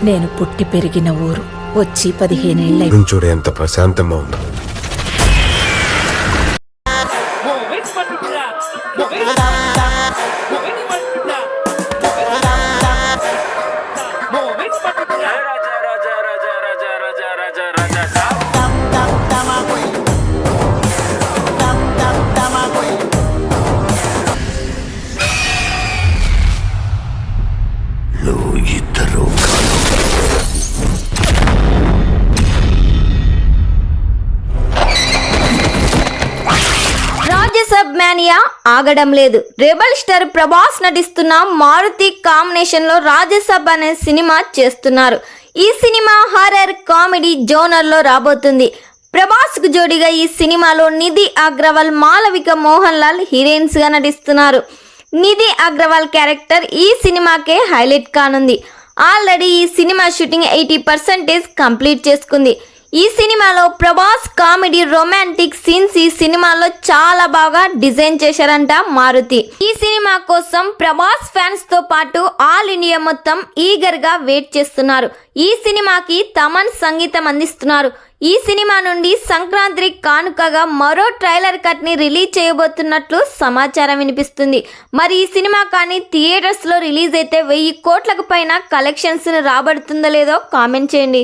నేను పుట్టి పెరిగిన ఊరు వచ్చి 15 ఏళ్ళై చూడే ఎంత ప్రశాంతంగా ఉందో. రాజ్యసభ మేనియా ఆగడం లేదు. రెబల్ స్టార్ ప్రభాస్ నటిస్తున్న మారుతి కాంబినేషన్ లో రాజ్యసభ అనే సినిమా చేస్తున్నారు. ఈ సినిమా హారర్ కామెడీ జోనర్ లో రాబోతుంది. ప్రభాస్ కు జోడిగా ఈ సినిమాలో నిధి అగ్రవాల్, మాలవిక మోహన్ లాల్ హీరోయిన్స్ గా నటిస్తున్నారు. నిధి అగ్రవాల్ క్యారెక్టర్ ఈ సినిమాకే హైలైట్ కానుంది. ఆల్రెడీ ఈ సినిమా షూటింగ్ 80% కంప్లీట్ చేసుకుంది. ఈ సినిమాలో ప్రభాస్ కామెడీ రొమాంటిక్ సీన్స్ ఈ సినిమాలో చాలా బాగా డిజైన్ చేశారంట మారుతి. ఈ సినిమా కోసం ప్రభాస్ ఫ్యాన్స్ తో పాటు ఆల్ ఇండియా మొత్తం ఈగర్ గా వెయిట్ చేస్తున్నారు. ఈ సినిమాకి తమన్ సంగీతం అందిస్తున్నారు. ఈ సినిమా నుండి సంక్రాంతి కానుకగా మరో ట్రైలర్ కట్ ని రిలీజ్ చేయబోతున్నట్లు సమాచారం వినిపిస్తుంది. మరి ఈ సినిమా కానీ థియేటర్స్ లో రిలీజ్ అయితే 1000 కోట్లకు పైన కలెక్షన్స్ రాబడుతుందో లేదో కామెంట్ చేయండి.